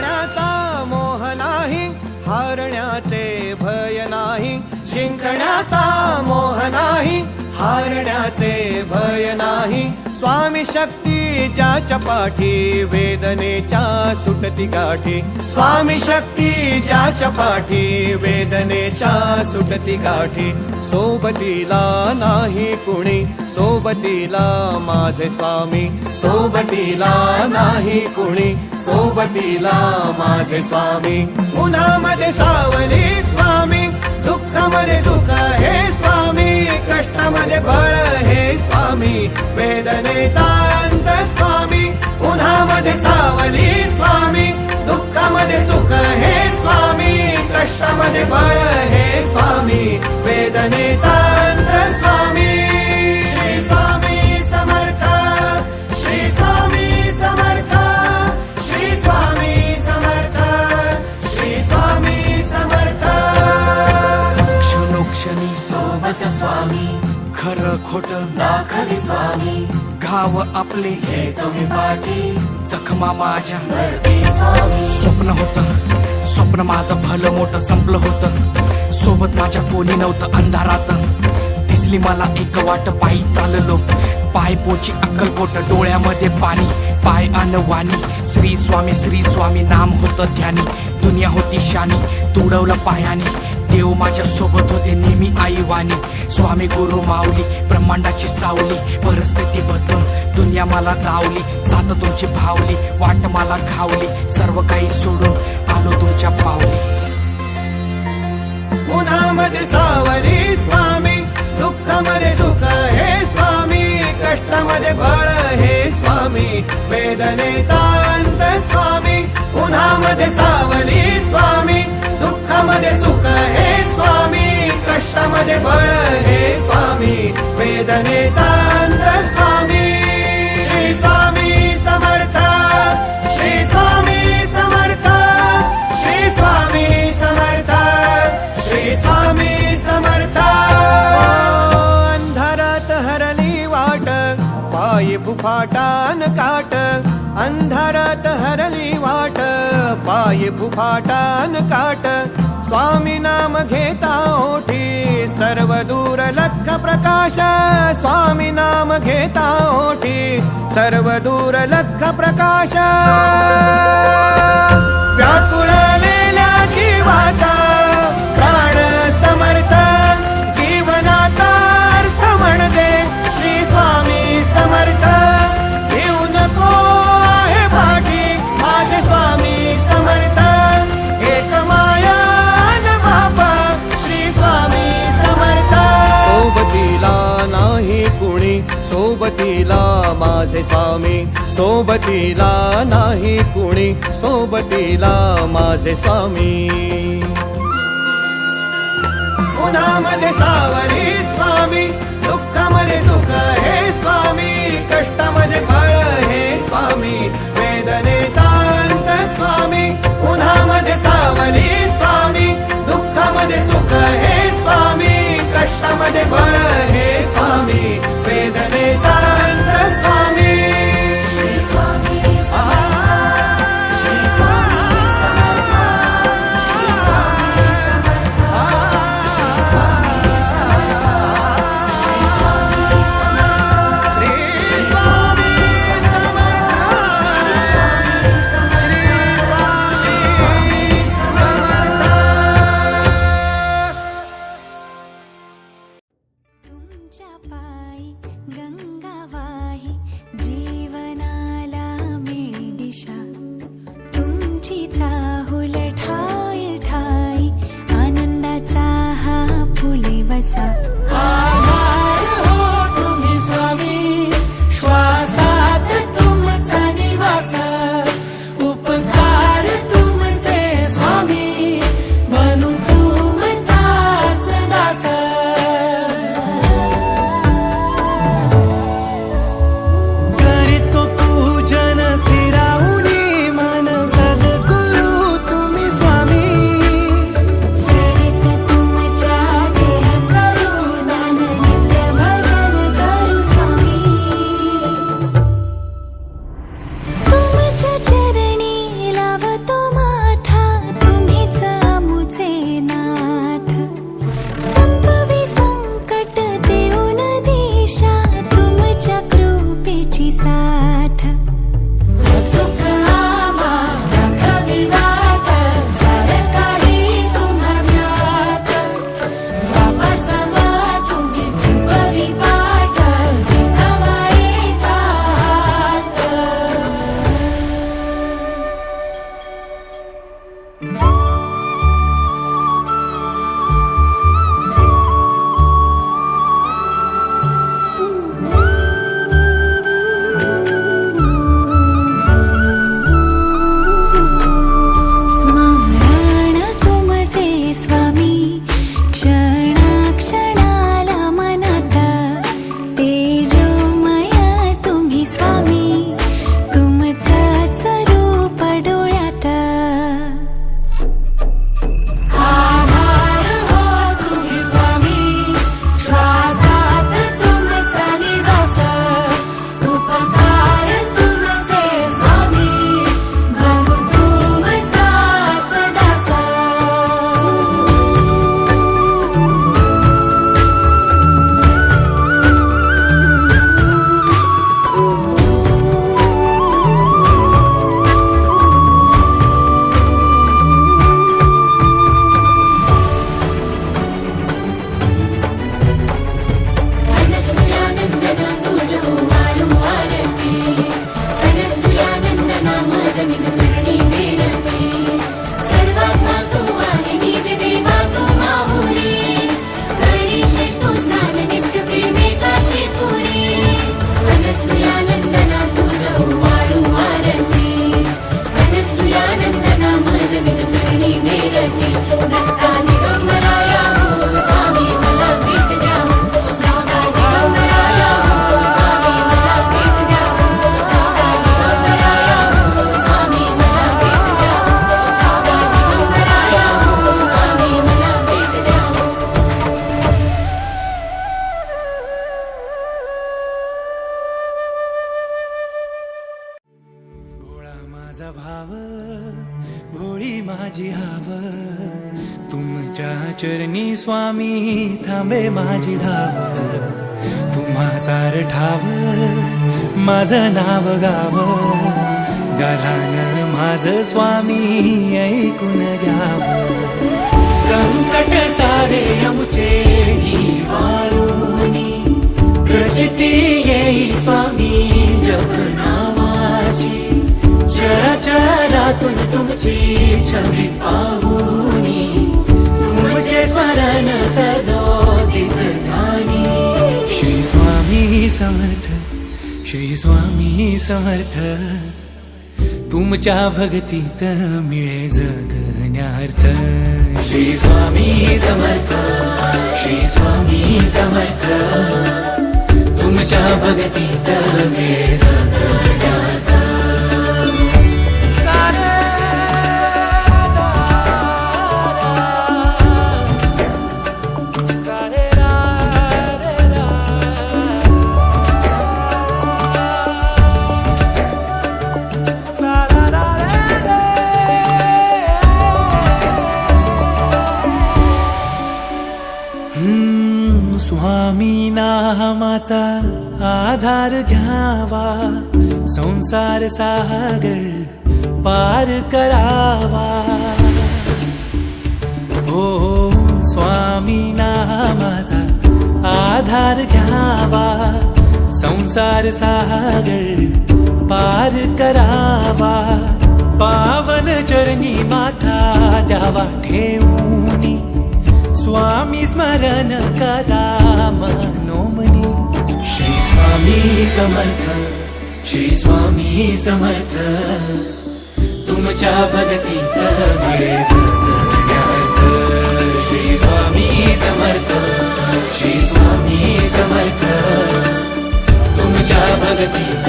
जिंकण्याचा मोह नाही, हारण्याचे भय नाही. जिंकण्याचा मोह नाही, हारण्याचे भय नाही. स्वामी शक्ती ज्याच्या पाठी, वेदनेच्या सुटती गाठी. स्वामी शक्ती ज्याच्या पाठी, वेदनेच्या सुटती गाठी. सोबतीला नाही कुणी, सोबतीला माझे स्वामी. सोबतीला नाही कुणी, सोबतीला माझे स्वामी. उन्हामध्ये सावली स्वामी, दुःखामध्ये सुख हे स्वामी. कष्टामध्ये बळ हे स्वामी, वेदनेचा अंत स्वामी. उन्हामध्ये सावली स्वामी, दुःखामध्ये सुख हे स्वामी. कष्टामध्ये बळ हे स्वामी, वेदनेचा अंत स्वामी. श्री स्वामी समर्थ, श्री स्वामी समर्थ, श्री स्वामी समर्थ, श्री स्वामी समर्थ. क्षणोक्षणी सोबत स्वामी, खरं खोट दाखवी स्वामी. घाव आपले हे तुम्ही पाठी, जखमा माझ्या भरती स्वामी. स्वप्न होतं, स्वप्न माझं भलं मोठं संपलं होतं. सोबत माझ्या कोणी नव्हतं अंधारात. दिसली मला एक वाट, पायी चाललो. पाय पोची अक्कलकोट, डोळ्यामध्ये पाणी. पाय अन वाणी, श्री स्वामी नाम होतं ध्यानी. दुनिया होती शानी, तुडवलं पायाने. देव माझ्या सोबत होते नेहमी आई वाणी. स्वामी गुरु माऊली, ब्रह्मांडाची सावली. परिस्थिती बदलून दुनिया मला धावली. साथ तुमची भावली, वाट मला घावली. सर्व काही सोडून आलो तुमच्या पावली. उन्हामध्ये सावली स्वामी, दुःखामध्ये सुख हे स्वामी. कष्टामध्ये बळ हे स्वामी, वेदनेचा अंत स्वामी. उन्हामध्ये सावली स्वामी, दुःखामध्ये सुख हे स्वामी. कष्टामध्ये बळ हे स्वामी, वेदनेचा अंत स्वामी. श्री स्वामी समर्थ, श्री स्वामी समर्थ, श्री स्वामी समर्थ, श्री स्वामी समर्थ. अंधारात हरली वाट, पायी फुफाटान काट. अंधारात हरली वाट, पायी फुफाटान काट. स्वामी नाम घेता ओठी, सर्व दूर लख प्रकाश. स्वामी नाम घेता ओठी, सर्व दूर लख प्रकाश. व्याकुळलेल्या जीवाचा प्राण समर्थ, जीवनाचा अर्थ म्हणजे श्री स्वामी समर्थ. घेऊ नको आहे पाठी, माझे स्वामी समर्थ. एक माया न बापा, श्री स्वामी समर्थ. सोबतीला नाही कुणी, सोबतीला माझे स्वामी. सोबतीला नाही कुणी, सोबतीला माझे स्वामी. उन्हामध्ये सावली स्वामी, दुःखामध्ये सुख हे स्वामी. कष्टामध्ये बळ हे स्वामी, वेदनेचा अंत स्वामी. उन्हामध्ये सावली स्वामी, दुःखामध्ये सुख हे स्वामी. कष्टामध्ये बळ हे स्वामी, वेदनेचा अंत स्वामी. श्री स्वामी समर्थ, श्री स्वामी समर्थ, श्री स्वामी समर्थ, श्री स्वामी समर्थ, श्री स्वामी समर्थ, श्री स्वामी समर्थ, श्री स्वामी समर्थ. समर्थ. स्वामी थांबे माझी धाव तुम्हा सारठाव माझं नाव गाव गारान माझं स्वामी ऐकून घ्याव संकट सारे आमचे निवारुनी प्रचिती येई स्वामी जप नावाची चराचरातून तुमची छवी पाहुनी तुमचे स्मरण सदोदित ध्यानी श्री स्वामी समर्थ श्री स्वामी समर्थ तुमच्या भक्तीत मिळे जगण्यार्थ श्री स्वामी समर्थ श्री स्वामी समर्थ तुमच्या भक्तीत मिळे जगण्यार्थ स्वामी नामाचा आधार घ्यावा संसार सागर पार करावा हो स्वामी नामाचा आधार घ्यावा संसार सागर पार करावा पावन चरणी माथा द्यावा ठेवूनी स्वामी स्मरण करा मनोमनी श्री स्वामी समर्थ श्री स्वामी समर्थ तुमच्या भक्तीत मिळे जगण्यार्थ श्री स्वामी समर्थ श्री स्वामी समर्थ तुमच्या भक्तीत